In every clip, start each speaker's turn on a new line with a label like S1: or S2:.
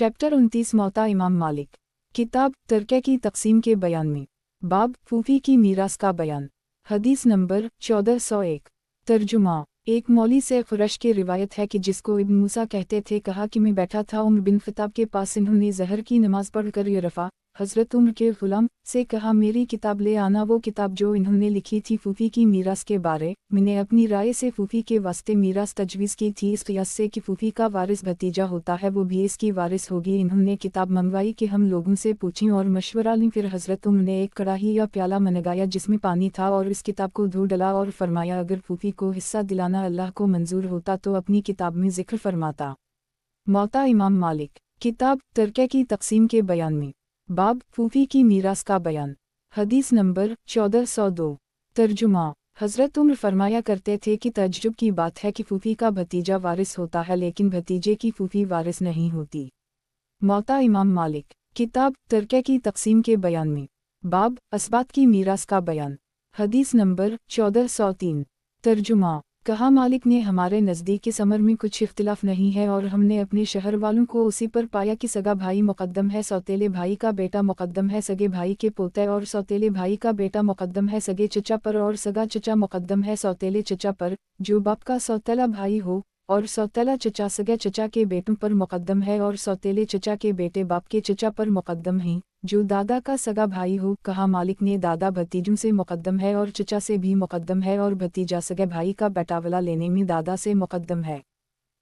S1: Chapter 29 मौता इमाम मालिक। किताब तरके की तकसीम के बयान में। बाब फूफी की मीरास का बयान। हदीस नंबर 1401। तर्जुमा। एक मौली से खुरश की रिवायत है कि जिसको इब्न मूसा कहते थे, कहा कि मैं बैठा था उमर बिन खिताब के पास। इन्होंने ज़हर की नमाज पढ़कर ये रफ़ा हज़रत उमर के ग़ुलाम से कहा, मेरी किताब ले आना। वो किताब जो इन्होंने लिखी थी फूफी की मीरास के बारे। मैंने अपनी राय से फूफी के वास्ते मीरास तजवीज़ की थी, इस क़ियास से कि फूफी का वारिस भतीजा होता है, वो भी इसकी वारिस होगी। इन्होंने किताब मंगवाई कि हम लोगों से पूछें और मशवरा लें। फिर हज़रत उमर ने एक कड़ाही या प्याला मंगाया जिसमें पानी था और इस किताब को धो डला और फरमाया, अगर फूफी को हिस्सा दिलाना अल्लाह को मंजूर होता तो अपनी किताब में जिक्र फरमाता। मौता इमाम मालिक। किताब तरके की तकसीम के बयान में। बाब फूफी की मीरास का बयान। हदीस नंबर 1402। तर्जुमा। हज़रत उमर फरमाया करते थे कि तज्जुब की बात है कि फूफी का भतीजा वारिस होता है, लेकिन भतीजे की फूफी वारिस नहीं होती। मौता इमाम मालिक। किताब तरके की तकसीम के बयान में। बाब असबात की मीरास का बयान। हदीस नंबर 1403। तर्जुमा। कहा, मालिक ने हमारे नज़दीक इस अमर में कुछ इख्तिलाफ नहीं है और हमने अपने शहर वालों को उसी पर पाया कि सगा भाई मुक़द्दम है, सौतेले भाई का बेटा मुक़द्दम है सगे भाई के पोते, और सौतेले भाई का बेटा मुक़द्दम है सगे चचा पर, और सगा चचा मुक़द्दम है सौतेले चचा पर जो बाप का सौतेला भाई हो, और सौतेला चचा सगे चचा के बेटों पर मुक़द्दम है, और सौतेले चचा के बेटे बाप के चचा पर मुक़द्दम हैं जो दादा का सगा भाई हो। कहा, मालिक ने दादा भतीजों से मुक़द्दम है और चचा से भी मुक़द्दम है, और भतीजा सगे भाई का बेटावला लेने में दादा से मुक़द्दम है।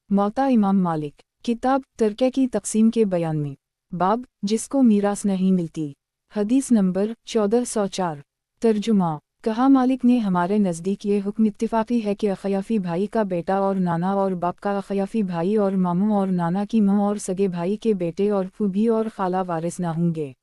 S1: मौता इमाम मालिक। किताब तरके की तकसीम के बयान में। बाब जिसको मीरास नहीं मिलती। हदीस नंबर 1404। तर्जुमा। कहा, मालिक ने हमारे नज़दीक ये हुक्म इत्तिफ़ाक़ी है कि अख़याफ़ी भाई का बेटा और नाना और बाप का अख़याफ़ी भाई और मामू और नाना की माँ और सगे भाई के बेटे और फूफी और खाला वारिस ना होंगे।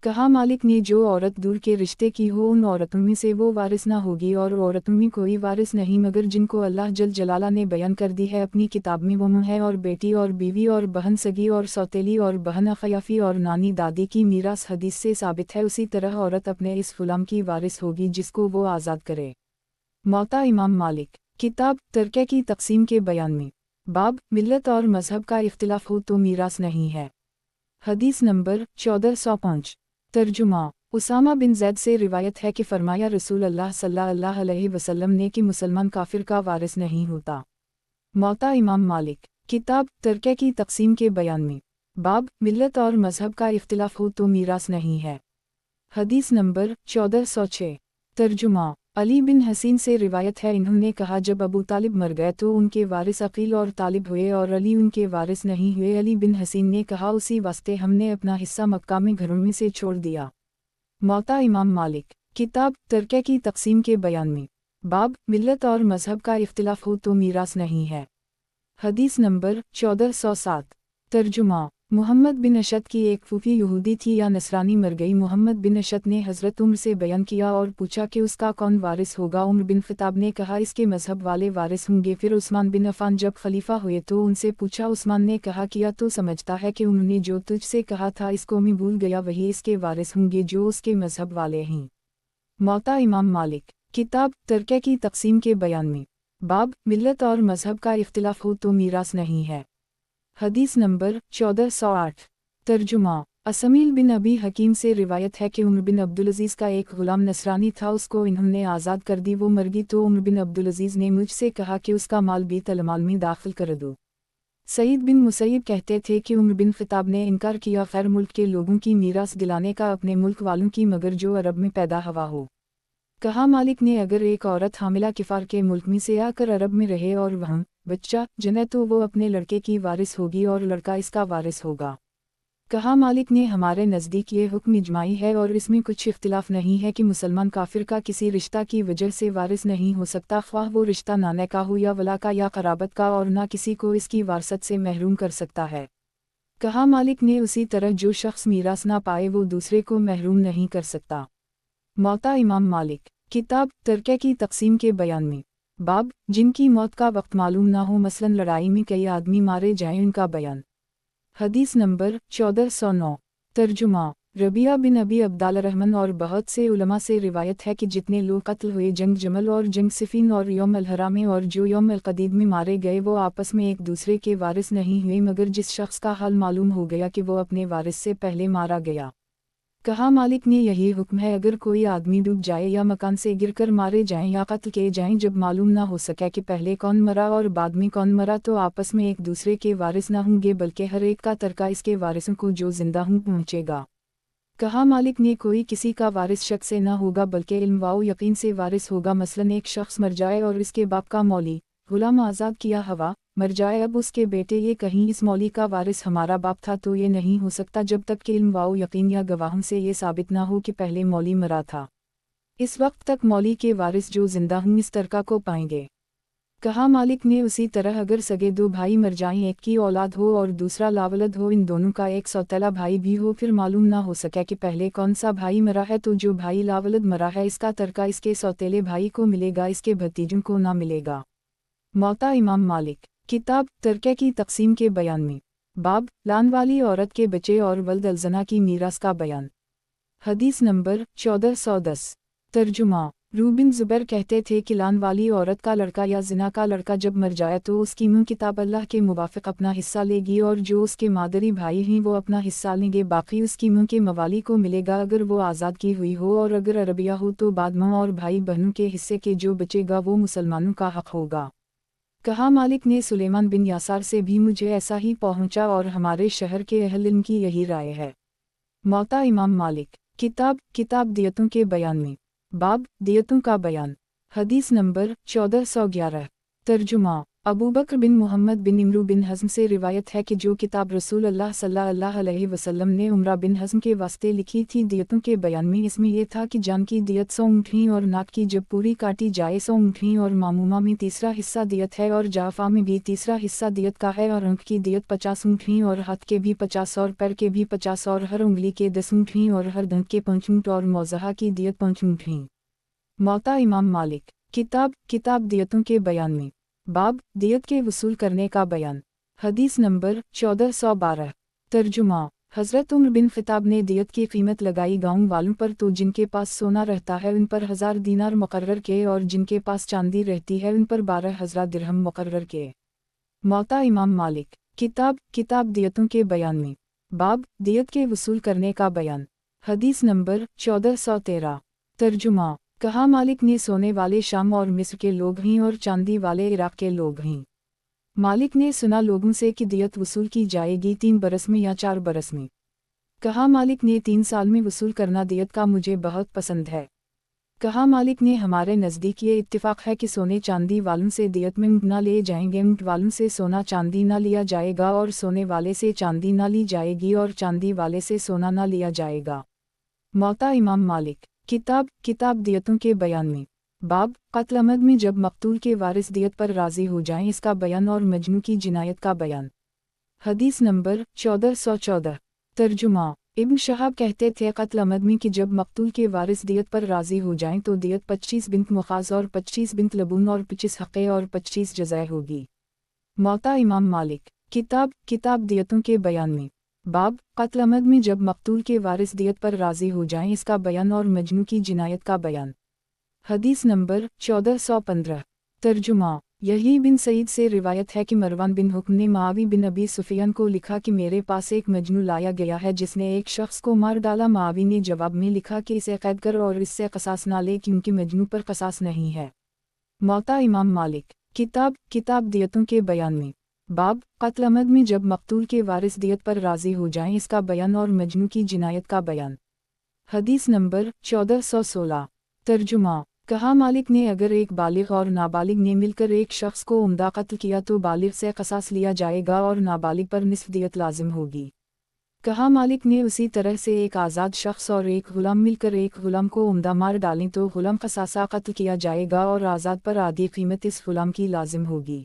S1: कहा, मालिक ने जो औरत दूर के रिश्ते की हो उन औरतों में से वो वारिस ना होगी, और औरतों में कोई वारिस नहीं मगर जिनको अल्लाह जल जलाला ने बयान कर दी है अपनी किताब में। वो है और बेटी और बीवी और बहन सगी और सौतेली और बहन अख़याफ़ी और नानी दादी की मीरास हदीस से साबित है। उसी तरह औरत अपने इस ग़ुलाम की वारिस होगी जिसको वो आज़ाद करे। मौता इमाम मालिक। किताब तरके की तकसीम के बयान में। बाब मिल्लत और मज़हब का इख्तिलाफ हो तो मीरास नहीं है। हदीस नंबर 1405। तर्जुमा। उसामा बिन ज़ैद से रिवायत है कि फरमाया, रसूल अल्लाह सल्लल्लाहु अलैहि वसल्लम ने कि मुसलमान काफिर का वारिस नहीं होता। मौता इमाम मालिक। किताब तरके की तकसीम के बयान में। बाब मिल्लत और मज़हब का इख्तिलाफ हो तो मीरास नहीं है। हदीस नंबर 1406। तर्जुमा। अली बिन हसीन से रिवायत है, इन्होंने कहा, जब अबू तालिब मर गए तो उनके वारिस अकील और तालिब हुए और अली उनके वारिस नहीं हुए। अली बिन हसीन ने कहा, उसी वास्ते हमने अपना हिस्सा मक्का में घरों में से छोड़ दिया। मौता इमाम मालिक। किताब तरके की तकसीम के बयान में। बाब मिल्लत और मज़हब का इख्तिलाफ हो तो मीरास नहीं है। हदीस नंबर 1407। तर्जुमा। मुहम्मद बिन अशद की एक फूफी यहूदी थी या नसरानी मर गई। मुहम्मद बिन अशद ने हज़रत उमर से बयान किया और पूछा कि उसका कौन वारिस होगा। उमर बिन खिताब ने कहा, इसके मज़हब वाले वारिस होंगे। फिर उस्मान बिन अफ़ान जब खलीफा हुए तो उनसे पूछा। उस्मान ने कहा, किया तो समझता है कि उन्होंने जो तुझसे कहा था इसको मैं भूल गया, वही इसके वारिस होंगे जो उसके मज़हब वाले हैं। मौता इमाम मालिक। किताब तरके की तकसीम के बयान में। बाब मिल्लत और मज़हब का इख्तिलाफ हो तो मीरास नहीं है। हदीस नंबर 1408। तर्जुमा। असमील बिन अबी हकीम से रिवायत है कि उमर बिन अब्दुल अज़ीज़ का एक ग़ुलाम नसरानी था, उसको इन्होंने आज़ाद कर दी। वो मर गई तो उमर बिन अब्दुल अज़ीज़ ने मुझसे कहा कि उसका माल बैतुल माल में दाखिल कर दो। सईद बिन मुसैयब कहते थे कि उमर बिन खिताब ने इनकार किया खैर मुल्क के लोगों की मीरास दिलाने का अपने मुल्क वालों की, मगर जो अरब में पैदा हवा हो। कहा, मालिक ने अगर एक औरत हामिला किफ़ार के मुल्क में से आकर अरब में रहे और वहाँ बच्चा जने तो वो अपने लड़के की वारिस होगी और लड़का इसका वारिस होगा। कहा, मालिक ने हमारे नज़दीक ये हुक्म इजमाई है और इसमें कुछ इख्तिलाफ नहीं है कि मुसलमान काफिर का किसी रिश्ता की वजह से वारिस नहीं हो सकता, ख्वाह वो रिश्ता नाने का हो या वला का या क़राबत का, और ना किसी को इसकी वारसत से महरूम कर सकता है। कहा, मालिक ने उसी तरह जो शख्स मीरास ना पाए वो दूसरे को महरूम नहीं कर सकता। मौता इमाम मालिक। किताब तरके की तकसीम के बयान में। बाब जिनकी मौत का वक्त मालूम ना हो, मसलन लड़ाई में कई आदमी मारे जाएं, उनका बयान। हदीस नंबर 1409। तर्जुमा। रबिया बिन अबी अब्दालरहमान और बहुत से उलमा से रिवायत है कि जितने लोग कत्ल हुए जंग जमल और जंग सिफीन और यौम अल-हरा में और जो यौम अल-कदीद में मारे गए वो आपस में एक दूसरे के वारिस नहीं हुए मगर जिस शख्स का हाल मालूम हो गया कि वो अपने वारिस से पहले मारा गया। कहा मालिक ने यही हुक्म है अगर कोई आदमी डूब जाए या मकान से गिरकर मारे जाएं या कत्ल किए जाएं जब मालूम ना हो सके कि पहले कौन मरा और बाद में कौन मरा तो आपस में एक दूसरे के वारिस ना होंगे बल्कि हर एक का तरका इसके वारिसों को जो जिंदा हूँ पहुँचेगा। कहा मालिक ने कोई किसी का वारिस शक से ना होगा बल्कि इल्म व यकीन से वारिस होगा। मसलन एक शख्स मर जाए और इसके बाप का मौली गुलाम आज़ाद किया हवा मर जाए, अब उसके बेटे ये कहीं इस मौली का वारिस हमारा बाप था तो ये नहीं हो सकता जब तक कि इल्म व यकीन या गवाहों से ये साबित ना हो कि पहले मौली मरा था। इस वक्त तक मौली के वारिस जो जिंदा हूँ इस तरका को पाएंगे। कहा मालिक ने उसी तरह अगर सगे दो भाई मर जाएं, एक की औलाद हो और दूसरा लावलद हो, इन दोनों का एक सौतेला भाई भी हो, फिर मालूम ना हो सके कि पहले कौन सा भाई मरा है तो जो भाई लावलद मरा है इसका तरका इसके सौतेले भाई को मिलेगा, इसके भतीजों को ना मिलेगा। मौता इमाम मालिक किताब तरके की तकसीम के बयान में बाब लान वाली औरत के बच्चे और वल्द अलजना की मीरास का बयान। हदीस नंबर 1410। तर्जुमा रूबिन ज़ुबैर कहते थे कि लान वाली औरत का लड़का या जिना का लड़का जब मर जाए तो उसकी मुँह किताब अल्लाह के मुवाफ़िक़ अपना हिस्सा लेगी और जो उसके मादरी भाई हैं वो अपना हिस्सा लेंगे, बाकी उसकी मुँह के मवाली को मिलेगा अगर वो आज़ाद की हुई हो, और अगर अरबिया हो तो बाद माँ और भाई बहनों के हिस्से के जो बचेगा वो मुसलमानों का हक़ होगा। कहा मालिक ने सुलेमान बिन यासार से भी मुझे ऐसा ही पहुँचा और हमारे शहर के अहल इल्म की यही राय है। मौता इमाम मालिक किताब दियतों के बयान में बाब दियतों का बयान। हदीस नंबर 1411। तर्जुमा अबू बकर बिन मोहम्मद बिन इमरू बिन हज़्म से रिवायत है कि जो किताब रसूल अल्लाह सल्लल्लाहु अलैहि वसल्लम ने उमरा बिन हज़्म के वास्ते लिखी थी दियतों के बयान में, इसमें यह था कि जान की दियत 100 ऊँटनी और नाक की जब पूरी काटी जाए 100 ऊँटनी और मामूमा में तीसरा हिस्सा दियत है और जाफा में भी तीसरा हिस्सा दियत का है और आँख की दियत 50 ऊँटनी और हाथ के भी 50 और पैर के भी 50 और हर उंगली के 10 ऊँटनी और हर दंत के 5 ऊँट और मौज़हा की दियत 5 ऊँटनी। मौता इमाम मालिक किताब दियतों के बयान में बाब दियत के वसूल करने का बयान। हदीस नंबर 1412। तर्जुमा हज़रत उमर बिन ख़िताब ने दियत की कीमत लगाई गाँव वालों पर तो जिनके पास सोना रहता है उन पर 1000 दीनार मुकर्रर के और जिनके पास चांदी रहती है उन पर 12,000 दिरहम मुकर्रर के। मौता इमाम मालिक किताब दियतों के बयान में बाब दियत के वसूल करने का बयान। हदीस नंबर 1413। तर्जुमा कहा मालिक ने सोने वाले शाम और मिस्र के लोग हैं और चांदी वाले इराक के लोग हैं। मालिक ने सुना लोगों से कि दियत वसूल की जाएगी 3 बरस में या 4 बरस में। कहा मालिक ने 3 साल में वसूल करना दियत का मुझे बहुत पसंद है। कहा मालिक ने हमारे नज़दीक ये इत्तिफाक है कि सोने चांदी वालों से दियत में ऊँट ना ले जाएंगे, ऊँट वालों से सोना चांदी ना लिया जाएगा और सोने वाले से चांदी ना ली जाएगी और चांदी वाले से सोना ना लिया जाएगा। मौता इमाम मालिक किताब दियतों के बयान में बाब कत्ल अमद में जब मकतूल के वारिस दियत पर राज़ी हो जाएं इसका बयान और मजनू की जिनायत का बयान। हदीस नंबर 1414। तर्जुमा इब्न शहाब कहते थे कत्ल अमद में कि जब मकतूल के वारिस दियत पर राज़ी हो जाएं तो दियत 25 बिन्त मुखाज़ और 25 बिन्त लबून और 25 हक़े और 25 जज़ाए होगी। मौता इमाम मालिक किताब दियतों के बयान में बाब कत्ल अमद में जब मकतूल के वारिस दियत पर राज़ी हो जाएं इसका बयान और मजनू की जिनायत का बयान। हदीस नंबर 1415। तर्जुमा यही बिन सईद से रिवायत है कि मरवान बिन हुक्म ने मुआवी बिन अबी सुफियान को लिखा कि मेरे पास एक मजनू लाया गया है जिसने एक शख्स को मार डाला। मुआवी ने जवाब में लिखा कि इसे कैद कर और इससे क़सास ना ले क्योंकि मजनू पर क़सास नहीं है। मौता इमाम मालिक किताब दियतों के बयान में बाब कत्ल अमद में जब मकतूल के वारिस दियत पर राज़ी हो जाएं इसका बयान और मजनू की जिनायत का बयान। हदीस नंबर 1416। तर्जुमा कहा मालिक ने अगर एक बालिग और नाबालिग ने मिलकर एक शख्स को उम्दा कत्ल किया तो बालिग से क़सास लिया जाएगा और नाबालिग पर निस्फ दियत लाजिम होगी। कहा मालिक ने उसी तरह से एक आज़ाद शख्स और एक गुलाम मिलकर एक गुलाम को उम्दा मार डालें तो गुलाम क़सासा कत्ल किया जाएगा और आज़ाद पर आधी कीमत इस गुलाम की लाजिम होगी।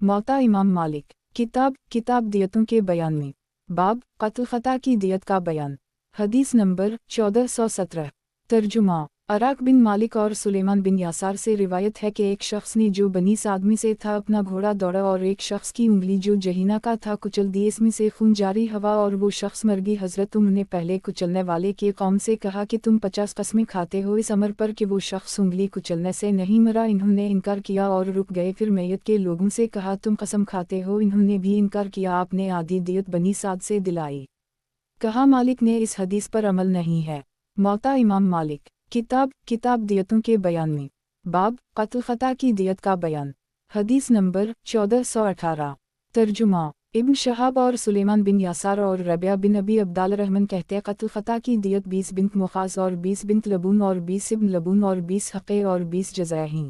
S1: मौता इमाम मालिक किताब दियतों के बयान में बाब कत्ल ख़ता की दियत का बयान। हदीस नंबर 1417। तर्जुमा अराक बिन मालिक और सुलेमान बिन यासार से रिवायत है कि एक शख्स ने जो बनी सादमी से था अपना घोड़ा दौड़ा और एक शख्स की उंगली जो जहीना का था कुचल दी, इसमें से खून जारी हवा और वो शख्स मर गई। हजरत ने पहले कुचलने वाले की कौम से कहा कि तुम 50 कस्में खाते हो इस अमर पर कि वो शख्स उंगली कुचलने से नहीं मरा। इन्होंने इनकार किया और रुक गए। फिर मैयत के लोगों से कहा तुम कसम खाते हो, इन्होंने भी इनकार किया। आपने आधी दियत बनी साद से दिलाई। कहा मालिक ने इस हदीस पर अमल नहीं है। मौता इमाम मालिक। किताब दियतों के बयान में बाब कत्ल खता की दियत का बयान। हदीस नंबर 1418। तर्जुमा इब्न शहाब और सुलेमान बिन यासार और रबिया बिन अबी अब्दाल रहमान कहते हैं कत्ल खता की दियत 20 बिन्त मुखाज और 20 बिन्त लबून और 20 इब्न लबून और 20 हक़े और 20 जज़ाही।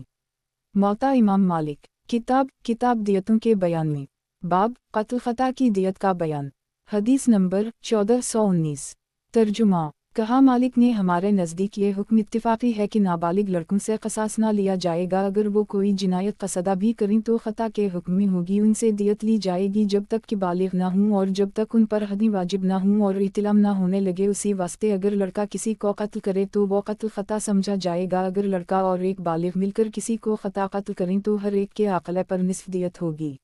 S1: मौता इमाम मालिक। किताब दियतों के बयान में बाब कत्ल खता की दियत का बयान। हदीस नंबर 1419। तर्जुमा कहा मालिक ने हमारे नज़दीक ये हुक्म इत्तिफ़ाक़ी है कि नाबालिग लड़कों से क़सास ना लिया जाएगा। अगर वो कोई जिनायत क़सदा भी करें तो ख़ता के हुक्म में होगी, उनसे दियत ली जाएगी जब तक कि बालिग ना हों और जब तक उन पर हदी वाजिब ना हों और इतिलाम ना होने लगे। उसी वास्ते अगर लड़का किसी को कत्ल करे तो वो कत्ल ख़ता समझा जाएगा। अगर लड़का और एक बालिग मिलकर किसी को ख़ता कत्ल करें तो हर एक के आक़ले पर निस्फ़ दियत होगी।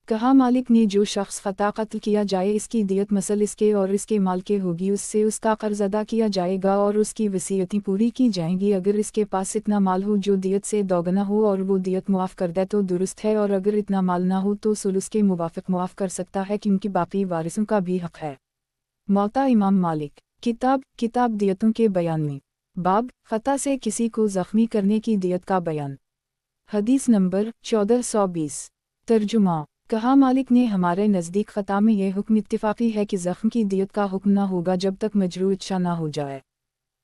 S1: कहा मालिक ने जो शख्स ख़ता कत्ल किया जाए इसकी दियत मसल इसके और इसके माल के होगी, उससे उसका कर्ज अदा किया जाएगा और उसकी वसीयतें पूरी की जाएंगी। अगर इसके पास इतना माल हो जो दियत से दोगुना हो और वो दियत मुआफ़ कर दे तो दुरुस्त है, और अगर इतना माल ना हो तो सुलुस के मुवाफ़िक मुआफ़ कर सकता है क्योंकि बाकी वारिसों का भी हक़ है। मौता इमाम मालिक। किताब दियतों के बयान में बाब ख़ता से किसी को ज़ख्मी करने की दियत का बयान। हदीस नंबर 1420। तर्जुमा कहा मालिक ने हमारे नज़दीक ख़ता में यह हुक्म इत्तिफ़ाक़ी है कि ज़ख्म की दियत का हुक्म ना होगा जब तक मजरूह अच्छा ना हो जाए।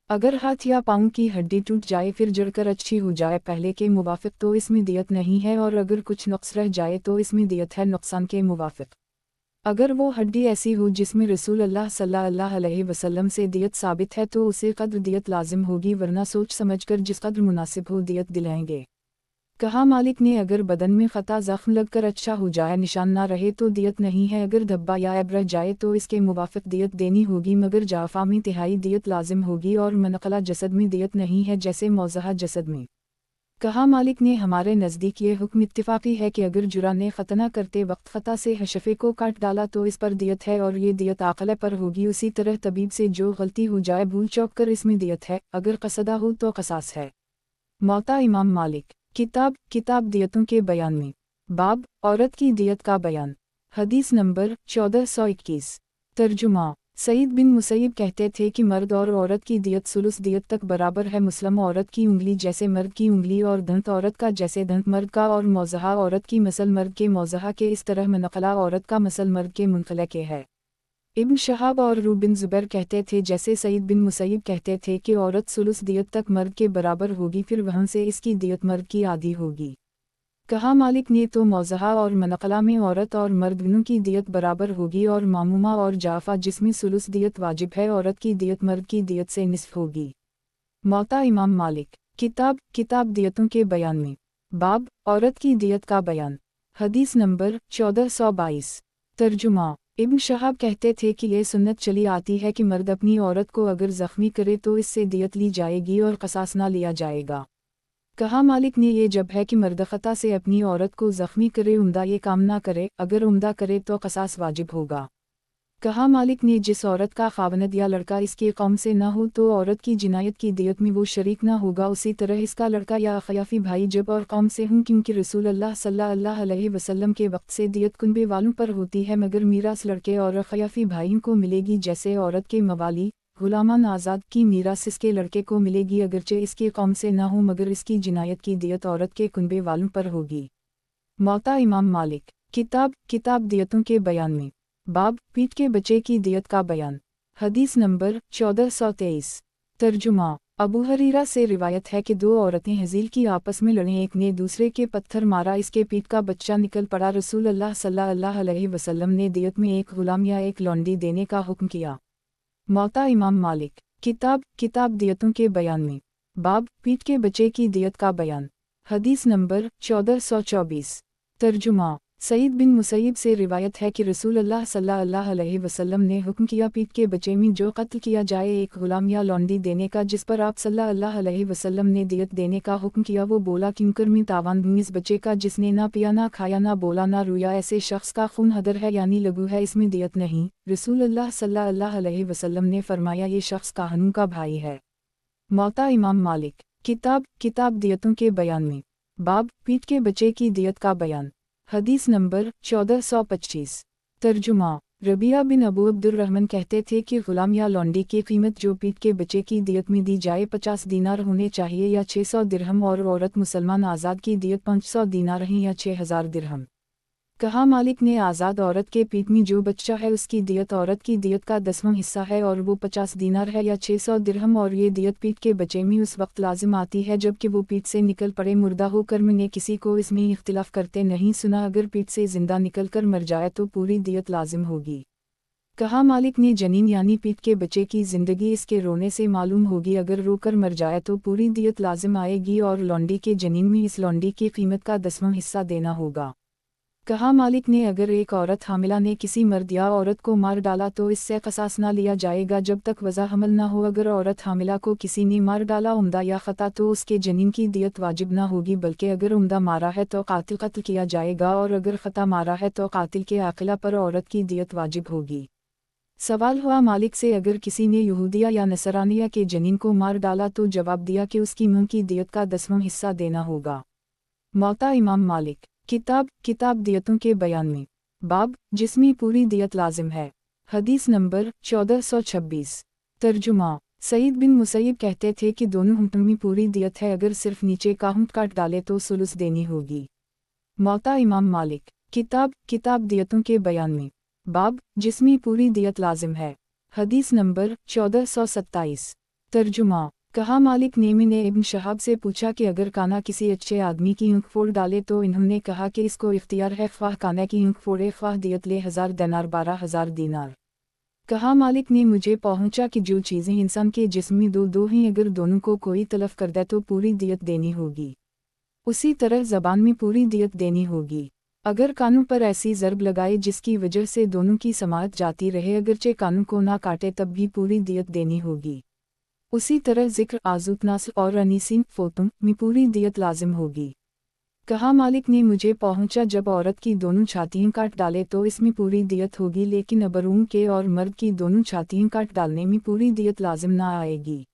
S1: अगर हाथ या पाँव की हड्डी टूट जाए फिर जड़कर अच्छी हो जाए पहले के मुवाफ़िक तो इसमें दियत नहीं है, और अगर कुछ नुक्स रह जाए तो इसमें दियत है नुकसान के मुवाफ़िक। अगर वो हड्डी ऐसी हो जिसमें रसूल अल्लाह सल्लल्लाहु अलैहि वसल्लम से दियत साबित है तो उसे कद्र दियत लाजिम होगी, वरना सोच समझकर जिस कद्र मुनासिब हो दियत दिलाएंगे। कहा मालिक ने अगर बदन में ख़ता ज़ख्म लगकर अच्छा हो जाए निशान ना रहे तो दियत नहीं है। अगर धब्बा या ऐब रह जाए तो इसके मुवाफ़िक दियत देनी होगी, मगर जाफ़ा में तिहाई दियत लाजिम होगी और मनक़ला जसद में दियत नहीं है जैसे मौज़हा जसद में। कहा मालिक ने हमारे नज़दीक ये हुक्म इत्तिफ़ाक़ी है कि अगर जुरा ने ख़तना करते वक्त ख़ता से हशफ़े को काट डाला तो इस पर दियत है और ये दियत आक़ले पर होगी। उसी तरह तबीब से जो गलती हो जाए भूल चौक कर इसमें दियत है, अगर क़सदा हो तो क़सास है। मौता इमाम मालिक। किताब दियतों के बयान में बाब औरत की दियत का बयान। हदीस नंबर 1421। तर्जुमा सईद बिन मुसैयब कहते थे कि मर्द और औरत की दियत सुलुस दियत तक बराबर है। मुस्लिम औरत की उंगली जैसे मर्द की उंगली और दंत औरत का जैसे दंत मर्द का, और मौज़हा औरत की मसल मर्द के मौज़हा के, इस तरह मनक़ला औरत का मसल मर्द के मुनक़ला के है। इब्न शहाब और रू बिन ज़ुबैर कहते थे जैसे सईद बिन मुसैयब कहते थे कि औरत सुलुस दियत तक मर्द के बराबर होगी, फिर वहाँ से इसकी दियत मर्द की आधी होगी। कहा मालिक ने तो मौज़हा और मनक़ला में औरत और मर्द दोनों की दियत बराबर होगी, और मामूमा और जाफ़ा जिसमें सुलुस दियत वाजिब है औरत की दियत मर्द की दियत से निस्फ़ होगी। मौता इमाम मालिक। किताब दियतों के बयान में बाब औरत की दियत का बयान। हदीस नंबर 1422। तर्जुमा इब्न शहाब कहते थे कि ये सुन्नत चली आती है कि मर्द अपनी औरत को अगर ज़ख्मी करे तो इससे दियत ली जाएगी और क़सास ना लिया जाएगा। कहा मालिक ने ये जब है कि मर्द ख़ता से अपनी औरत को ज़ख्मी करे उम्दा ये काम ना करे, अगर उम्दा करे तो क़सास वाजिब होगा। कहा मालिक ने जिस औरत का ख़ावनद या लड़का इसके कौम से ना हो तो औरत की जिनायत की दियत में वो शरीक ना होगा। उसी तरह इसका लड़का या ख़याफ़ी भाई जब और कौम से हों, क्योंकि रसूल अल्लाह सल्लल्लाहु अलैहि वसल्लम के वक्त से दियत कुनबे वालों पर होती है, मगर मीरास लड़के और ख़याफ़ी भाइयों को मिलेगी जैसे औरत के मवाली गुलामान आज़ाद की मीरास इसके लड़के को मिलेगी अगरचे इसके कौम से ना हो, मगर इसकी जिनायत की दियत औरत के कुनबे वालों पर होगी। मौता इमाम मालिक। किताब दियतों के बयान में बाब पीठ के बच्चे की दियत का बयान। हदीस नंबर 1423। तर्जुमा अबू हरीरा से रिवायत है कि दो औरतें हज़ील की आपस में लड़ें, एक ने दूसरे के पत्थर मारा, इसके पीठ का बच्चा निकल पड़ा। रसूल अल्लाह सल्लल्लाहु अलैहि वसल्लम ने दियत में एक गुलाम या एक लौंडी देने का हुक्म किया। मौता इमाम मालिक। किताब दियतों के बयान में बाब पीठ के बच्चे की दियत का बयान। हदीस नंबर 1424। तर्जुमा सईद बिन मुसैयब से रिवायत है कि रसूल अल्लाह सल्लल्लाहु अलैहि वसल्लम ने हुक्म किया पीठ के बच्चे में जो कत्ल किया जाए एक गुलाम या लौंडी देने का, जिस पर आप सल्लल्लाहु अलैहि वसल्लम ने दियत देने का हुक्म किया। वो बोला किंकर में तावान इस बच्चे का जिसने ना पिया ना खाया ना बोला ना रोया, ऐसे शख्स का खून हदर है यानी लगू है, इसमें दियत नहीं। रसूल अल्लाह सल्लल्लाहु अलैहि वसल्लम ने फरमाया ये शख्स काहनून का भाई है। मौता इमाम मालिक। किताब दियतों के बयान में बाब पीठ के बच्चे की दियत का बयान। हदीस नंबर 1425। तर्जुमा। रबिया बिन अबू अब्दुर्रहमान कहते थे कि गुलाम या लौंडी की कीमत जो पीठ के बच्चे की दियत में दी जाए 50 दीनार होने चाहिए या 600 दिरहम, और औरत मुसलमान आज़ाद की दियत 500 दीनार हैं या 6000 दिरहम। कहा मालिक ने आज़ाद औरत के पीठ में जो बच्चा है उसकी दियत औरत की दियत का 10वां हिस्सा है और वो 50 दीनार है या 600 दिरहम, और ये दियत पीठ के बच्चे में उस वक्त लाजिम आती है जबकि वो पीठ से निकल पड़े मुर्दा होकर। मैंने किसी को इसमें इख्तिलाफ करते नहीं सुना। अगर पीठ से जिंदा निकल कर मर जाए तो पूरी दियत लाजिम होगी। कहा मालिक ने जनीन यानी पीठ के बच्चे की ज़िंदगी इसके रोने से मालूम होगी, अगर रोकर मर जाए तो पूरी दियत लाजिम आएगी, और लौंडी के जनीन में इस लौंडी की कीमत का 10वां हिस्सा देना होगा। कहा मालिक ने अगर एक औरत हामिला ने किसी मर्द या औरत को मार डाला तो इससे क़सास ना लिया जाएगा जब तक वज़ा हमल ना हो। अगर औरत हामिला को किसी ने मार डाला उम्दा या ख़ता तो उसके जनीन की दियत वाजिब ना होगी, बल्कि अगर उम्दा मारा है तो कातिल कत्ल किया जाएगा, और अगर ख़ता मारा है तो कातिल के आक़िला पर औरत की दियत वाजिब होगी। सवाल हुआ मालिक से अगर किसी ने यहूदिया या नसरानिया के जनीन को मार डाला तो जवाब दिया कि उसकी मुँह की दियत का 10वां हिस्सा देना होगा। मौता इमाम मालिक। किताब दियतों के बयान में बाब जिसमें पूरी दियत लाजिम है। हदीस नंबर 1426। तर्जुमा। सईद बिन मुसैयब कहते थे कि दोनों हुंटों में पूरी दियत है, अगर सिर्फ नीचे का हुंट काट डाले तो सुलुस देनी होगी। मौता इमाम मालिक। किताब दियतों के बयान में बाब जिसमें पूरी दियत लाजिम है। हदीस नंबर 1427। तर्जुमा। कहा मालिक ने मैंने इब्न शहाब से पूछा कि अगर काना किसी अच्छे आदमी की ऊँख फोड़ डाले तो इन्होंने कहा कि इसको इख्तियार है, ख्वाह काना की ऊँख फोड़े ख्वाह दियत ले 1000 दिनार 12000 दीनार। कहा मालिक ने मुझे पहुँचा कि जो चीज़ें इंसान के जिस्म में दो हैं अगर दोनों को कोई तलफ कर दे तो पूरी दियत देनी होगी। उसी तरह ज़बान में पूरी दियत देनी होगी। अगर कानों पर ऐसी ज़रब लगाए जिसकी वजह से दोनों की समाअत जाती रहे, अगरचे कानों को ना काटे तब भी पूरी दियत देनी होगी। उसी तरह ज़िक्र आज़ुतनास और अनीसिन फोतुम में पूरी दियत लाजिम होगी। कहा मालिक ने मुझे पहुँचा जब औरत की दोनों छातियाँ काट डाले तो इसमें पूरी दियत होगी, लेकिन अबरूम के और मर्द की दोनों छातियाँ काट डालने में पूरी दियत लाजिम ना आएगी।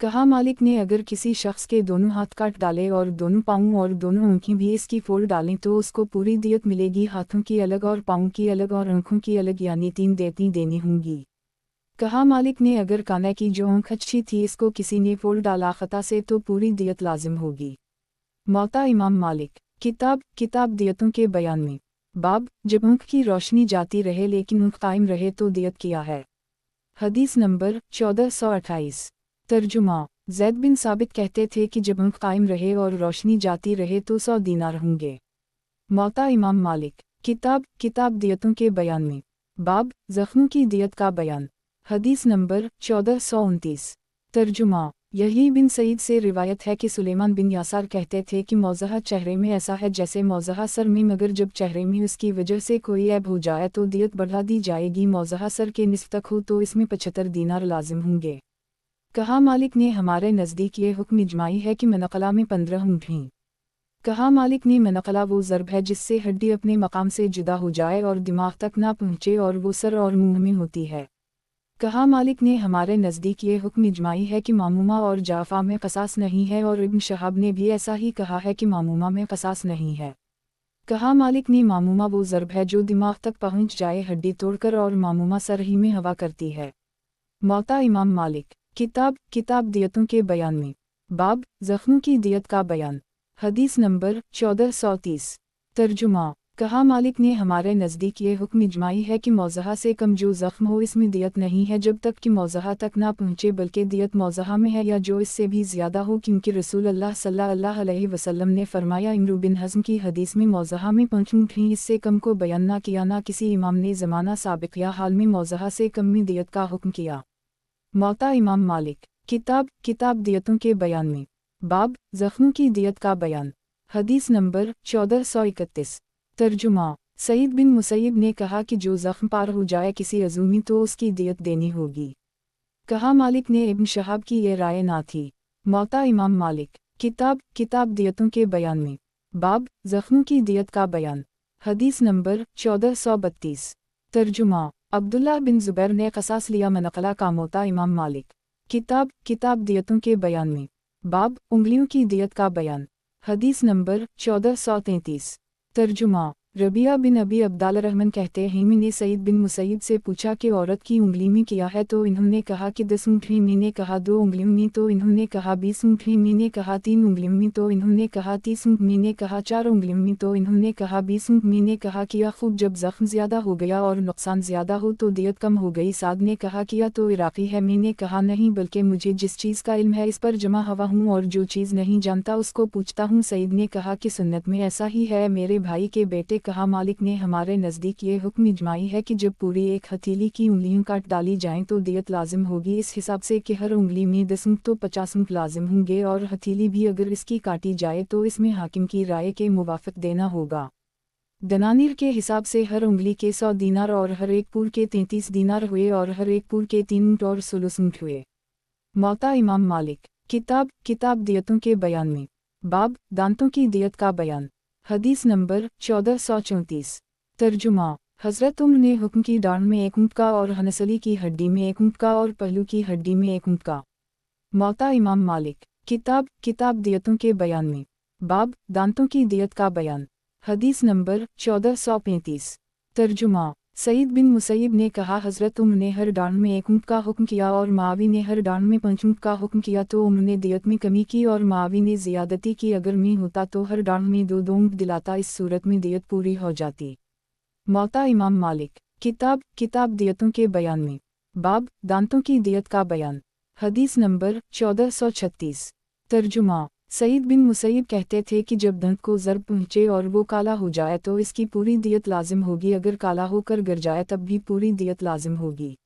S1: कहा मालिक ने अगर किसी शख्स के दोनों हाथ काट डाले और दोनों पाँव और दोनों आँखें भी इसकी फोड़ डालें तो उसको पूरी दियत मिलेगी। हाथों की अलग और पाँव की अलग और आँखों की अलग यानी 3 देती देनी होंगी। कहा मालिक ने अगर काना की जो आँख अच्छी थी इसको किसी ने फोड़ डाला ख़ता से तो पूरी दियत लाजिम होगी। मौता इमाम मालिक। किताब दियतों के बयान में बाब जब आँख की रोशनी जाती रहे लेकिन आँख कायम रहे तो दियत किया है। हदीस नंबर 1428। तर्जुमा। ज़ैद बिन साबित कहते थे कि जब आँख कायम रहे और रोशनी जाती रहे तो 100 दीनार होंगे। मौता इमाम मालिक। किताब दियतों के बयान में बाब ज़ख्मों की दियत का बयान। हदीस नंबर 1429। तर्जुमा। यही बिन सईद से रिवायत है कि सुलेमान बिन यासार कहते थे कि मौज़हा चेहरे में ऐसा है जैसे मौज़हा सर में, मगर जब चेहरे में उसकी वजह से कोई ऐब हो जाए तो दियत बढ़ा दी जाएगी। मौज़हा सर के निस्फ तक हो तो इसमें 75 दीनार लाजिम होंगे। कहा मालिक ने हमारे नज़दीक ये हुक्म इजमाई है कि मनक़ला में 15 ऊँट हैं। कहा मालिक ने मनक़ला वो ज़रब है जिससे हड्डी अपने मकाम से जुदा हो जाए और दिमाग तक ना पहुँचे और वो सर और मुँह में होती है। कहा मालिक ने हमारे नज़दीक ये हुक्म इजमाई है कि मामूमा और जाफ़ा में क़सास नहीं है, और इब्न शहाब ने भी ऐसा ही कहा है कि मामूमा में क़सास नहीं है। कहा मालिक ने मामूमा वो ज़रब है जो दिमाग तक पहुँच जाए हड्डी तोड़कर, और मामूमा सर ही में हवा करती है। मौता इमाम मालिक। किताब दियतों के बयान में बाब ज़ख्मों की दियत का बयान। हदीस नंबर 1430। तर्जुमा। कहा मालिक ने हमारे नज़दीक ये हुक्म इजमाई है कि मौज़हा से कम जो ज़ख्म हो इसमें दियत नहीं है जब तक कि मौज़हा तक ना पहुँचे, बल्कि दियत मौज़हा में है या जो इससे भी ज़्यादा हो, क्योंकि रसूल अल्लाह सल्लल्लाहु अलैहि वसल्लम ने फरमाया इमरू बिन हज़्म की हदीस में मौज़हा में 5 ऊँट हैं, इससे कम को बयान ना किया। ना किसी इमाम ने ज़माना साबिक़ या हाल में मौज़हा से कम में दियत का हुक्म किया। मौता इमाम मालिक। किताब दियतों के बयान में बाब ज़ख्मों की दियत का बयान। हदीस नंबर 1431। तर्जुमा। सईद बिन मुसैयब ने कहा कि जो ज़ख्म पार हो जाए किसी अज़ूमी तो उसकी दियत देनी होगी। कहा मालिक ने इब्न शहाब की ये राय ना थी। मौता इमाम मालिक। किताब दियतों के बयान में। बाब ज़ख्मों की दियत का बयान। हदीस नंबर 1432। तर्जुमा। अब्दुल्लाह बिन ज़ुबैर ने क़सास लिया मनक़ला का मौता इमाम मालिक। किताब दियतों के बयान में। बाब उंगलियों की दियत का बयान। हदीस नंबर 1433। तर्जुमा। रबिया बिन अबी अब्दालरहमान कहते हैं मैंने सईद बिन मुसैयब से पूछा कि औरत की उंगली में किया है तो इन्होंने कहा कि 10 उंगली, मैंने कहा 2 उंगलियों में तो इन्होंने कहा 20 उंगली, मैंने कहा 3 उंगलियों में तो इन्होंने कहा 30 उंगली, मैंने कहा 4 उंगलियों में तो इन्होंने कहा 20 उंगली, मैंने कहा किया खूब जब जख्म ज़्यादा हो गया और नुकसान ज़्यादा हो तो दियत कम हो गई। साद ने कहा किया तो इराक़ी है, मैंने कहा नहीं बल्कि मुझे जिस चीज़ का इल्म है इस पर जमा हवा हूँ और जो चीज़ नहीं जानता उसको पूछता हूँ। सईद ने कहा कि सुन्नत में ऐसा ही है मेरे भाई के बेटे। कहा मालिक ने हमारे नज़दीक ये हुक्म इजमाई है कि जब पूरी एक हथेली की उंगलियां काट डाली जाएं तो दियत लाजिम होगी, इस हिसाब से कि हर उंगली में 10 ऊँट तो 50 ऊँट लाजिम होंगे और हथेली भी अगर इसकी काटी जाए तो इसमें हाकिम की राय के मुवाफिक देना होगा। दनानीर के हिसाब से हर उंगली के 100 दीनार और हर एक पूर के 33 दीनार हुए और हर एक पूर के 3 ऊँट और 16 ऊँट हुए। मौता इमाम मालिक। किताब दियतों के बयान में। बाब दांतों की दियत का बयान। हदीस नंबर 1434। तर्जुमा। हज़रत उम्र ने हुक्म की डांड में 1 ऊँट का और हनसली की हड्डी में 1 ऊँट का और पहलू की हड्डी में 1 ऊँट का। मौता इमाम मालिक। किताब दियतों के बयान में। बाब दांतों की दियत का बयान। हदीस नंबर 1435। तर्जुमा। सईद बिन मुसैयब ने कहा हज़रत उम्र ने हर डांड में 1 ऊँट का हुक्म किया और मावी ने हर डांड में 5 ऊँट का हुक्म किया तो उम्र ने दियत में कमी की और मावी ने ज़ियादती की। अगर मैं होता तो हर डांड में 2 ऊँट दिलाता, इस सूरत में दियत पूरी हो जाती। मौता इमाम मालिक। किताब दियतों के बयान में। बाब दांतों की दियत का बयान। हदीस नंबर 1436। तर्जुमा। सईद बिन मुसैयब कहते थे कि जब दंत को ज़र्ब पहुँचे और वो काला हो जाए तो इसकी पूरी दियत लाजिम होगी, अगर काला होकर गिर जाए तब भी पूरी दियत लाजिम होगी।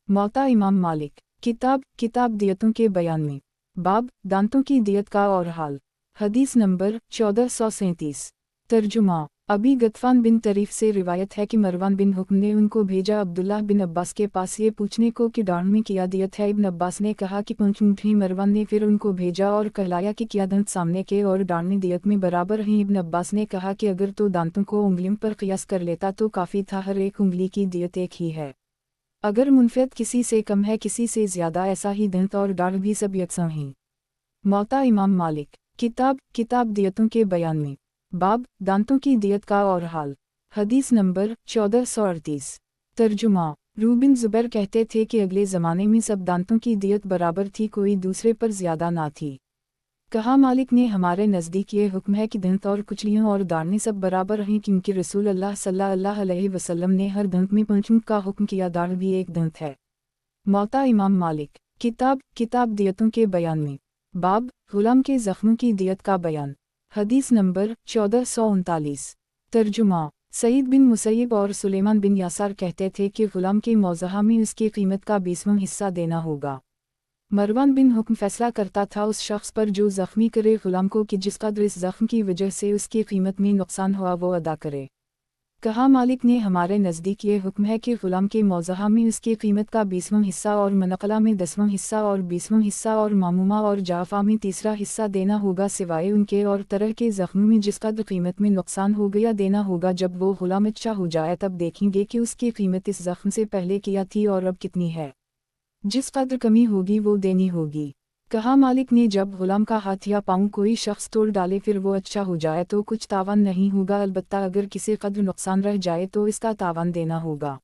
S1: मौता इमाम मालिक। किताब दियतों के बयान में। बाब दांतों की दियत का और हाल। हदीस नंबर 1437। तर्जुमा। अबी गतफान बिन तरीफ से रिवायत है कि मरवान बिन हुक्म ने उनको भेजा अब्दुल्लाह बिन अब्बास के पास ये पूछने को कि डांड में क्या दियत है। इब्न अब्बास ने कहा कि 5 ऊँट ही। मरवान ने फिर उनको भेजा और कहलाया कि क्या दांत सामने के और डांड में दियत में बराबर हैं। इब्न अब्बास ने कहा कि अगर तो दांतों को उंगलियों पर क़ियास कर लेता तो काफ़ी था, हर एक उंगली की दियत एक ही है। अगर मुनफ़ियत किसी से कम है किसी से ज़्यादा, ऐसा ही दांत और डांड भी सब यकसां हैं। मौता इमाम मालिक। किताब दियतों के बयान में। बाब दांतों की दियत का और हाल। हदीस नंबर 1438। तर्जुमा। रूबिन ज़ुबैर कहते थे कि अगले ज़माने में सब दांतों की दियत बराबर थी, कोई दूसरे पर ज़्यादा ना थी। कहा मालिक ने हमारे नज़दीक ये हुक्म है कि दंत और कुचलियों और दाढ़ें सब बराबर हैं, क्योंकि रसूल अल्लाह सल्लल्लाहु अलैहि वसल्लम ने हर दंत में 5 ऊँट का हुक्म किया, दाढ़ भी एक दंत है। मौता इमाम मालिक। किताब दियतों के बयान में। बाब गुलाम के ज़ख्मों की दियत का बयान। हदीस नंबर 1439। तर्जुमा। सईद बिन मुसैयब और सुलेमान बिन यासार कहते थे कि गुलाम के मौज़हा में उसकी कीमत का 20वां हिस्सा देना होगा। मरवान बिन हुक्म फैसला करता था उस शख्स पर जो ज़ख्मी करे गुलाम को कि जिस कदर इस ज़ख्म की वजह से उसकी कीमत में नुकसान हुआ वो अदा करे। कहा मालिक ने हमारे नज़दीक ये हुक्म है कि गुलाम के मौज़हा में उसकी कीमत का 20वां हिस्सा और मनक़ला में 10वां हिस्सा और 20वां हिस्सा और मामूमा और जाफ़ा में 3रा हिस्सा देना होगा, सिवाय उनके और तरह के ज़ख्मों में जिस कदर कीमत में नुकसान हो गया देना होगा। जब वो गुलाम अच्छा हो जाए तब देखेंगे कि उसकी कीमत इस ज़ख्म से पहले किया थी और अब कितनी है, जिस कदर कमी होगी वो देनी होगी। कहा मालिक ने जब गुलाम का हाथ या पाँव कोई शख्स तोड़ डाले फिर वो अच्छा हो जाए तो कुछ तावान नहीं होगा, अलबत्ता अगर किसी कदर नुकसान रह जाए तो इसका तावान देना होगा।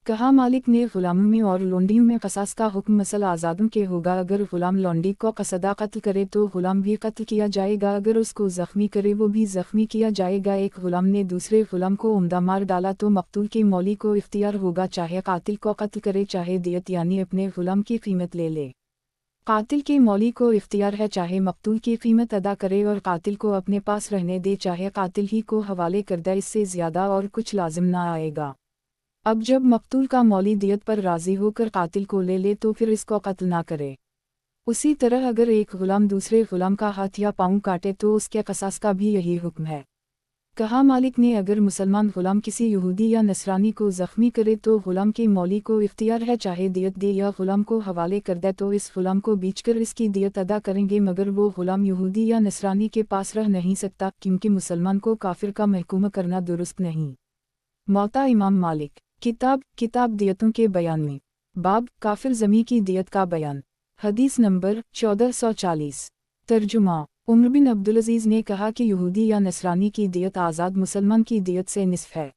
S1: कहा मालिक ने गुलामों में और लोंडियों में क़सास का हुक्म मसल आज़ादों के होगा। अगर गुलाम लोंडी को कसदा कत्ल करे तो गुलाम भी कत्ल किया जाएगा, अगर उसको ज़ख्मी करे वो भी ज़ख्मी किया जाएगा। एक गुलाम ने दूसरे गुलाम को उम्दा मार डाला तो मकतूल के मौली को इख्तियार होगा, चाहे कातिल को कत्ल करे चाहे दियत यानी अपने गुलाम की कीमत ले ले। कातिल के मौली को इख्तियार है चाहे मकतूल की कीमत अदा करे और कातिल को अपने पास रहने दे चाहे कातिल ही को हवाले कर दे, इससे ज़्यादा और कुछ लाजिम ना आएगा। अब जब मकतूल का मौली दियत पर राज़ी होकर कातिल को ले ले तो फिर इसको कत्ल ना करे। उसी तरह अगर एक गुलाम दूसरे गुलाम का हाथ या पाँव काटे तो उसके क़सास का भी यही हुक्म है। कहा मालिक ने अगर मुसलमान गुलाम किसी यहूदी या नसरानी को ज़ख्मी करे तो गुलाम के मौली को इख्तियार है चाहे दियत दे या गुलाम को हवाले कर दे तो इस गुलाम को बेचकर इसकी दियत अदा करेंगे मगर वो गुलाम यहूदी या नसरानी के पास रह नहीं सकता क्योंकि मुसलमान को काफिर का महकूम करना दुरुस्त नहीं। मौता इमाम मालिक। किताब दियतों के बयान में बाब काफिर ज़मी की दियत का बयान। हदीस नंबर 1440। तर्जुमा उमर बिन अब्दुल अजीज़ ने कहा कि यहूदी या नसरानी की दियत आज़ाद मुसलमान की दियत से निस्फ है।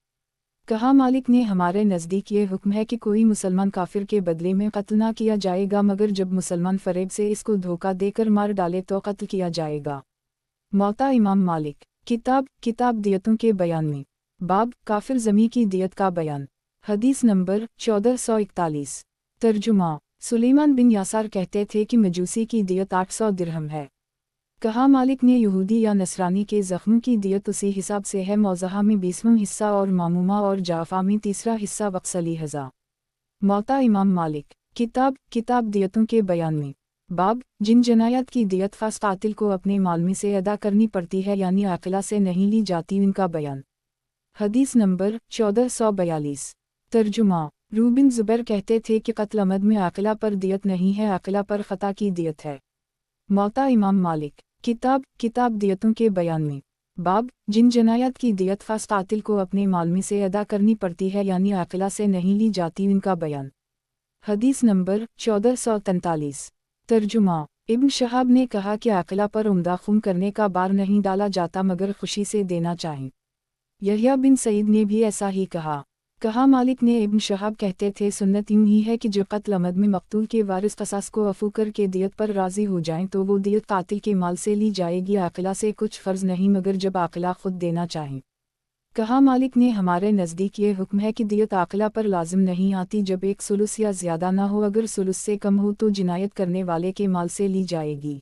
S1: कहा मालिक ने हमारे नज़दीक ये हुक्म है कि कोई मुसलमान काफिर के बदले में कत्ल ना किया जाएगा मगर जब मुसलमान फरेब से इसको धोखा देकर मार डाले तो कत्ल किया जाएगा। मौता इमाम मालिक। किताब दियतों के बयान में बाब काफिर ज़मी की दियत का बयान। हदीस नंबर 1441। तर्जुमा सुलेमान बिन यासार कहते थे कि मजूसी की दियत 800 दिरहम है। कहा मालिक ने यहूदी या नसरानी के ज़ख्म की दियत उसी हिसाब से है मौज़हा में 20वां हिस्सा और मामूमा और जाफ़ा में 3रा हिस्सा वक्सली हज़ा। मौता इमाम मालिक। किताब दियतों के बयान में बाब जिन जनायत की दियत ख़ास कातिल को अपने माल में से अदा करनी पड़ती है यानी आक़िला से नहीं ली जाती उनका बयान। हदीस नंबर 1442। तर्जुमा रूह बिन ज़ुबैर कहते थे कि कत्ल अमद में आक़िला पर दियत नहीं है आक़िला पर ख़ता की दियत है। मौता इमाम मालिक। किताब दियतों के बयान में बाब जिन जनायत की दियत ख़ास कातिल को अपने माल में से अदा करनी पड़ती है यानी आक़िला से नहीं ली जाती उनका बयान। हदीस नंबर 1443। तर्जुमा इब्न शहाब ने कहा कि आक़िला पर उम्दा खून करने का बार नहीं डाला जाता मगर खुशी से देना चाहिए। यहया बिन सईद ने भी ऐसा ही कहा मालिक ने इब्न शहाब कहते थे सुन्नत यूं ही है कि जो कत्ल अमद में मकतूल के वारिस कसास को अफू करके दियत पर राज़ी हो जाएं तो वो दियत कातिल के माल से ली जाएगी आक़िला से कुछ फ़र्ज़ नहीं मगर जब आक़िला खुद देना चाहें। कहा मालिक ने हमारे नज़दीक ये हुक्म है कि दियत आक़िला पर लाजिम नहीं आती जब एक सुलुस या ज़्यादा ना हो अगर सुलुस से कम हो तो जिनायत करने वाले के माल से ली जाएगी।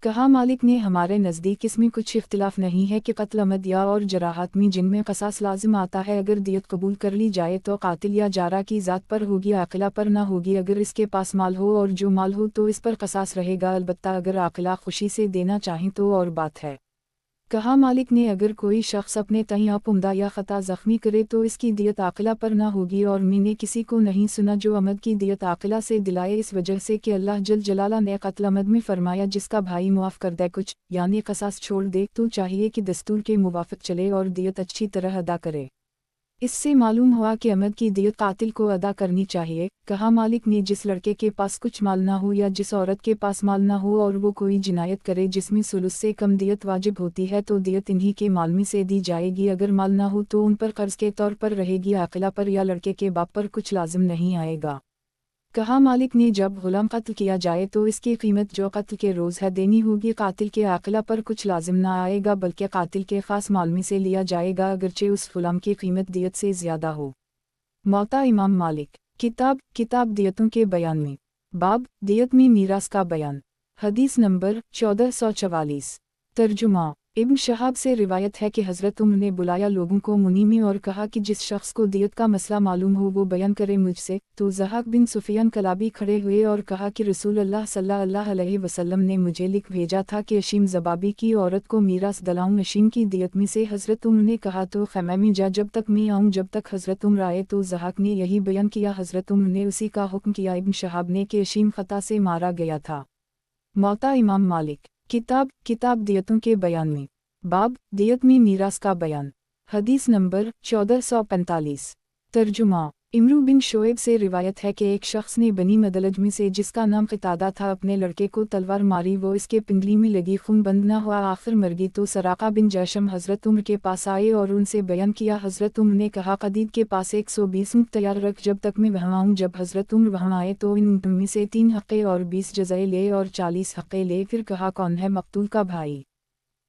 S1: कहा मालिक ने हमारे नज़दीक इसमें कुछ इख्तिलाफ नहीं है कि कत्ल अमद या और जराहत में जिनमें कसास लाजिम आता है अगर दियत कबूल कर ली जाए तो कातिल या जारा की ज़ात पर होगी आक़िला पर ना होगी अगर इसके पास माल हो और जो माल हो तो इस पर कसास रहेगा अलबत्ता अगर आक़िला खुशी से देना चाहें तो और बात है। कहा मालिक ने अगर कोई शख्स अपने तई उम्दा या ख़ता ज़ख्मी करे तो इसकी दियत आक़िला पर ना होगी और मैंने किसी को नहीं सुना जो अमद की दियत आक़िला से दिलाए इस वजह से कि अल्लाह जल जलाला ने कत्ल अमद में फरमाया जिसका भाई मुआफ़ कर दे कुछ यानी कसास छोड़ दे तो चाहिए कि दस्तूर के मुवाफ़िक चले और दियत अच्छी तरह अदा करे। इससे मालूम हुआ कि अमद की दियत कातिल को अदा करनी चाहिए। कहा मालिक ने जिस लड़के के पास कुछ माल ना हो या जिस औरत के पास माल ना हो और वो कोई जिनायत करे जिसमें सुलुस से कम दियत वाजिब होती है तो दियत इन्हीं के माल में से दी जाएगी अगर माल ना हो तो उन पर कर्ज के तौर पर रहेगी आक़िला पर या लड़के के बाप पर कुछ लाजिम नहीं आएगा। कहा मालिक ने जब गुलाम कत्ल किया जाए तो इसकी कीमत जो कत्ल के रोज़ है देनी होगी कातिल के आक़िला पर कुछ लाजिम ना आएगा बल्कि कातिल के ख़ास माल में से लिया जाएगा अगरचे उस गुलाम की कीमत दियत से ज़्यादा हो। मौता इमाम मालिक। किताब दियतों के बयान में बाब दियत में मीरास का बयान। हदीस नंबर 1444। तर्जुमा इब्न शहाब से रिवायत है कि हज़रत उमर ने बुलाया लोगों को मुनी में और कहा कि जिस शख्स को दियत का मसला मालूम हो वो बयान करे मुझसे। तो ज़हाक बिन सुफियान कलाबी खड़े हुए और कहा कि रसूल अल्लाह सल्लल्लाहु अलैहि वसल्लम ने मुझे लिख भेजा था कि अशीम ज़बाबी की औरत को मीरास दिलाऊं अशीम की दियत में से। हज़रत उमर ने कहा तो खैमे में जा जब तक मैं आऊँ। जब तक हज़रत उमर आए तो ज़हाक ने यही बयान किया हज़रत उमर ने उसी का हुक्म किया। इब्न शहाब ने कि अशीम ख़ता से मारा गया था। मौता इमाम मालिक। किताब दियतों के बयान में बाब दियत में मीरास का बयान। हदीस नंबर 1445। तर्जुमा इमरू बिन शोएब से रिवायत है कि एक शख्स ने बनी मदलज में से जिसका नाम क़तादा था अपने लड़के को तलवार मारी वो इसके पिंगली में लगी खून बंद न हुआ आखिर मर गई। तो सराका बिन जैशम हज़रत उमर के पास आए और उनसे बयान किया। हज़रत उमर ने कहा कदीद के पास 120 ऊँट तैयार रख जब तक मैं वहाँ आऊँ। जब हज़रत उमर वहाँ आए तो इन ऊँटों में से 3 हक़े और 20 जज़ाए ले और 40 हक़े ले। फिर कहा कौन है मकतूल का भाई?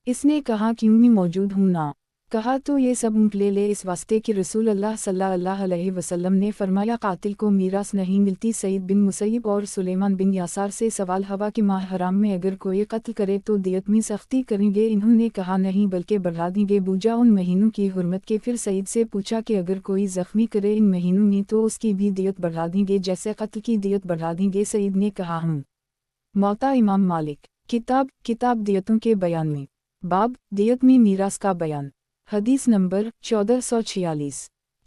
S1: इसने कहा क्यों मैं मौजूद हूँ ना। कहा तो ये सब ऊँट ले इस वास्ते कि रसूल अल्लाह सल्लल्लाहु अलैहि वसल्लम ने फरमाया कातिल को मीरास नहीं मिलती। सईद बिन मुसैयब और सुलेमान बिन यासार से सवाल हवा कि माह हराम में अगर कोई कत्ल करे तो दियत में सख्ती करेंगे? इन्होंने कहा नहीं बल्कि बढ़ा देंगे बूझा उन महीनों की हुर्मत के। फिर सईद से पूछा कि अगर कोई ज़ख्मी करे इन महीनों में तो उसकी भी दियत बढ़ा देंगे जैसे कत्ल की दियत बढ़ा देंगे? सईद ने कहा हूँ। मौता इमाम मालिक। किताब दियतों के बयान में बाब दियत में मीरास का बयान। हदीस नंबर 1446।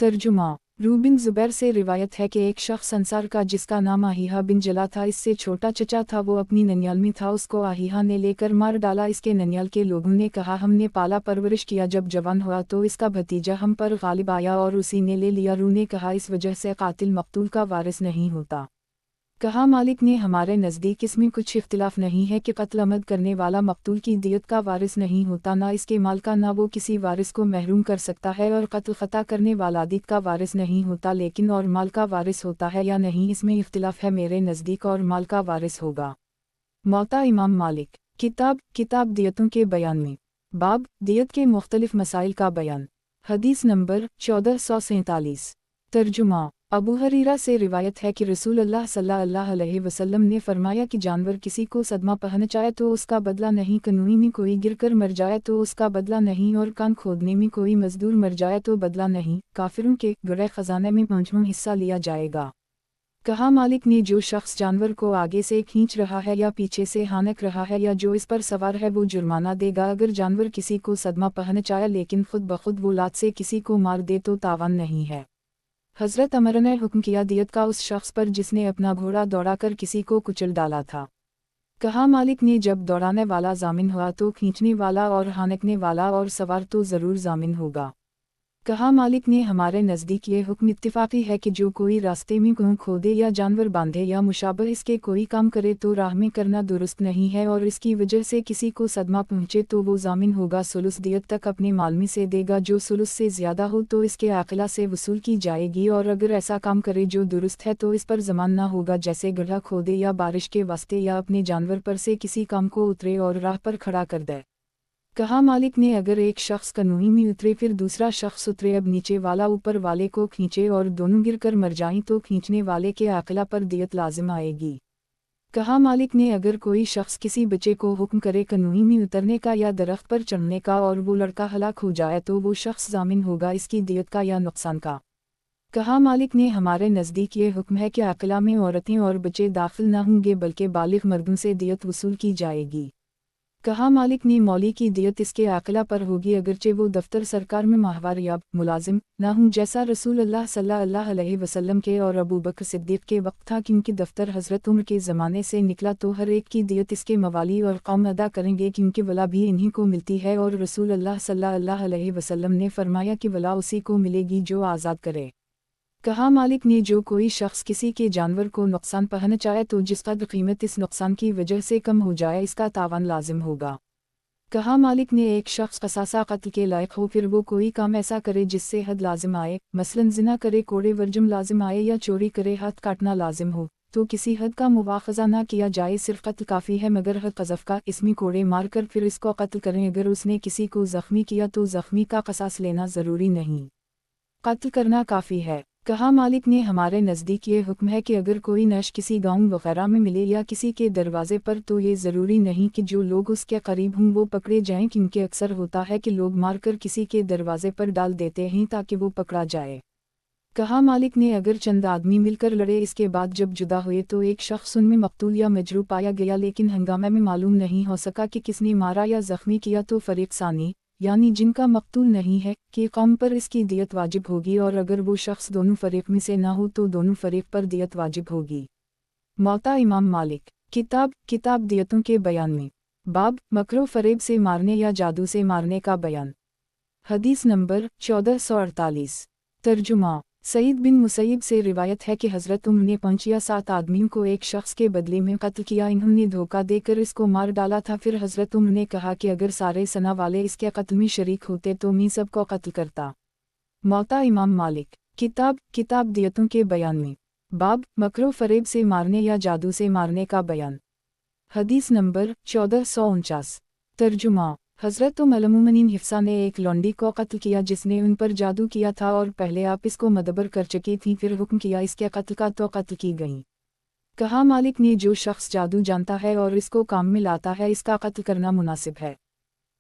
S1: तर्जुमा। रू बिन ज़ुबैर से रिवायत है कि एक शख्स अंसार का जिसका नाम आहिहा बिन जला था, इससे छोटा चचा था, वो अपनी ननियाल में था, उसको आहिहा ने लेकर मार डाला। इसके ननियाल के लोगों ने कहा, हमने पाला परवरिश किया, जब जवान हुआ तो इसका भतीजा हम पर गालिब आया और उसी ने ले लिया। रू ने कहा, इस वजह से कातिल मकतूल का वारिस नहीं होता। कहा, मालिक ने, हमारे नज़दीक इसमें कुछ इख्तिलाफ नहीं है कि कत्ल अमद करने वाला मकतूल की दियत का वारिस नहीं होता, ना इसके माल का, ना वो किसी वारिस को महरूम कर सकता है, और कत्ल ख़ता करने वाला दियत का वारिस नहीं होता, लेकिन और माल का वारिस होता है या नहीं, इसमें इख्तिलाफ है। मेरे नज़दीक और माल का वारिस होगा। मौता इमाम मालिक। किताब दियतों के बयान में। बाब दियत के मुख्तलिफ मसाइल का बयान। हदीस नंबर 1447। तर्जुमा। अबू हरीरा से रिवायत है कि रसूल अल्लाह सल्लल्लाहु अलैहि वसल्लम ने फरमाया कि जानवर किसी को सदमा पहुंचाए तो उसका बदला नहीं, कनूई में कोई गिरकर मर जाए तो उसका बदला नहीं, और कान खोदने में कोई मजदूर मर जाए तो बदला नहीं। काफिरों के गड़े खजाने में 5वां हिस्सा लिया जाएगा। कहा, मालिक ने, जो शख्स जानवर को आगे से खींच रहा है या पीछे से हानक रहा है या जो इस पर सवार है, वो जुर्माना देगा। अगर जानवर किसी को सदमा पहुंचाया लेकिन खुद बखुद वो लात से किसी को मार दे तो तावान नहीं है। हज़रत अमर ने हुक्म किया दियत का उस शख्स पर जिसने अपना घोड़ा दौड़ाकर किसी को कुचल डाला था। कहा, मालिक ने, जब दौड़ाने वाला जामिन हुआ तो खींचने वाला और हानकने वाला और सवार तो ज़रूर जामिन होगा। कहा, मालिक ने, हमारे नज़दीक ये हुक्म इत्तिफाक़ी है कि जो कोई रास्ते में कुएं खोदे या जानवर बांधे या मुशाबह इसके कोई काम करे तो राह में करना दुरुस्त नहीं है, और इसकी वजह से किसी को सदमा पहुँचे तो वो जामिन होगा। सुलुस दियत तक अपने माल में से देगा, जो सुलुस से ज़्यादा हो तो इसके आक़िला से वसूल की जाएगी, और अगर ऐसा काम करे जो दुरुस्त है तो इस पर ज़मान ना होगा, जैसे गड्ढा खोदे या बारिश के वास्ते या अपने जानवर पर से किसी काम को उतरे और राह पर खड़ा कर दे। कहा, मालिक ने, अगर एक शख्स कनूई में उतरे फिर दूसरा शख्स उतरे, अब नीचे वाला ऊपर वाले को खींचे और दोनों गिरकर मर जाएं तो खींचने वाले के आक़िला पर दियत लाजिम आएगी। कहा, मालिक ने, अगर कोई शख्स किसी बच्चे को हुक्म करे कनूई में उतरने का या दरख्त पर चढ़ने का और वो लड़का हलाक हो जाए तो वो शख्स जामिन होगा इसकी दियत का या नुकसान का। कहा, मालिक ने, हमारे नज़दीक ये हुक्म है कि आक़िला में औरतें और बच्चे दाखिल न होंगे, बल्कि बालिग मर्दों से दियत वसूल की जाएगी। कहा, मालिक ने, मौली की दियत इसके आक़िला पर होगी, अगरचे वो दफ्तर सरकार में माहवार या मुलाजिम ना हूँ, जैसा रसूल अल्लाह सल्लल्लाहु अलैहि वसल्लम के और अबू बकर सिद्दीक़ के वक्त था, क्योंकि दफ्तर हज़रत उमर के ज़माने से निकला तो हर एक की दियत इसके मवाली और कौम अदा करेंगे, क्योंकि वला भी इन्हीं को मिलती है, और रसूल अल्लाह सल्लल्लाहु अलैहि वसल्लम ने फरमाया कि वला उसी को मिलेगी जो आज़ाद करे। कहा, मालिक ने, जो कोई शख्स किसी के जानवर को नुकसान पहुंचाए तो जिस कदर कीमत इस नुकसान की वजह से कम हो जाए इसका तावान लाजिम होगा। कहा, मालिक ने, एक शख्स कसासा कत्ल के लायक हो फिर वो कोई काम ऐसा करे जिससे हद लाजिम आए, मसलन जिना करे, कोड़े वर्जम लाजिम आए, या चोरी करे, हाथ काटना लाजिम हो, तो किसी हद का मुवाखज़ा ना किया जाए, सिर्फ कत्ल काफ़ी है, मगर हद क़ज़फ़ का, इसमें कोड़े मार कर फिर इसको कत्ल करें। अगर उसने किसी को ज़ख्मी किया तो ज़ख्मी का क़सास लेना ज़रूरी नहीं, कत्ल करना काफ़ी है। कहा, मालिक ने, हमारे नज़दीक ये हुक्म है कि अगर कोई नश किसी गांव वगैरह में मिले या किसी के दरवाजे पर तो ये ज़रूरी नहीं कि जो लोग उसके करीब हों वो पकड़े जाएं, क्योंकि अक्सर होता है कि लोग मारकर किसी के दरवाजे पर डाल देते हैं ताकि वो पकड़ा जाए। कहा, मालिक ने, अगर चंद आदमी मिलकर लड़े, इसके बाद जब जुदा हुए तो एक शख्स उनमें मकतूल या मजरू पाया गया लेकिन हंगामे में मालूम नहीं हो सका कि किसने मारा या ज़ख्मी किया, तो फ़रीक़ सानी यानी जिनका मकतूल नहीं है कि कौम पर इसकी दियत वाजिब होगी, और अगर वो शख्स दोनों फ़रीक़ में से ना हो तो दोनों फ़रीक़ पर दियत वाजिब होगी। मौता इमाम मालिक। किताब दियतों के बयान में। बाब मकरो फ़रेब से मारने या जादू से मारने का बयान। हदीस नंबर 1448। तर्जुमा। सईद बिन मुसैब से रिवायत है कि हज़रत उमर ने 5 या 7 आदमियों को एक शख्स के बदले में कत्ल किया, इन्होंने धोखा देकर इसको मार डाला था। फिर हज़रत उमर ने कहा कि अगर सारे सना वाले इसके कत्ल में शरीक होते तो मैं सबको कत्ल करता। मौता इमाम मालिक। किताब दियतों के बयान में। बाब मकरो फ़रेब से मारने या जादू से मारने का बयान। हदीस नंबर 1449। तर्जुमा। हज़रत उम्मुल-मोमिनीन हिफ्सा ने एक लौंडी को कत्ल किया जिसने उन पर जादू किया था, और पहले आप इसको मदबर कर चुकी थी, फिर हुक्म किया इसके कत्ल का तो कत्ल की गई। कहा, मालिक ने, जो शख्स जादू जानता है और इसको काम में लाता है इसका कत्ल करना मुनासिब है।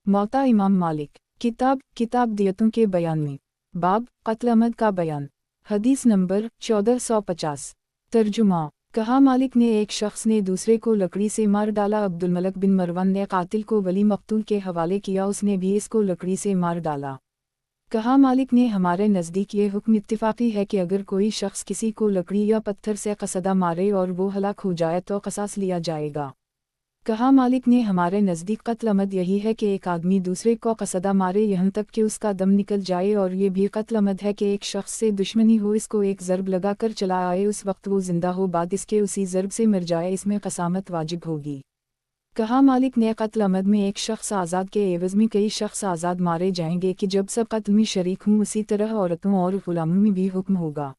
S1: मौता इमाम मालिक। किताब दियतों के बयान में। बाब कत्ल अमद का बयान। हदीस नंबर 1450। तर्जुमा। कहा, मालिक ने, एक शख्स ने दूसरे को लकड़ी से मार डाला। अब्दुल मलिक बिन मरवान ने कातिल को वली मकतूल के हवाले किया, उसने भी इसको लकड़ी से मार डाला। کہا مالک نے ہمارے نزدیک یہ حکم اتفاقی ہے کہ اگر کوئی شخص کسی کو لکڑی یا پتھر سے قصدہ مارے اور وہ ہلاک ہو جائے تو قصاص لیا جائے گا۔ کہا مالک نے ہمارے نزدیک قتل عمد یہی ہے کہ ایک آدمی دوسرے کو قصدہ مارے یہاں تک کہ اس کا دم نکل جائے، اور یہ بھی قتل عمد ہے کہ ایک شخص سے دشمنی ہو، اس کو ایک ضرب لگا کر چلا آئے، اس وقت وہ زندہ ہو، بعد اس کے اسی ضرب سے مر جائے، اس میں قسامت واجب ہوگی۔ کہا مالک نے قتل عمد میں ایک شخص آزاد کے عوض میں کئی شخص آزاد مارے جائیں گے کہ جب سب قتل میں شریک ہوں، اسی طرح عورتوں اور غلاموں میں بھی حکم ہوگا۔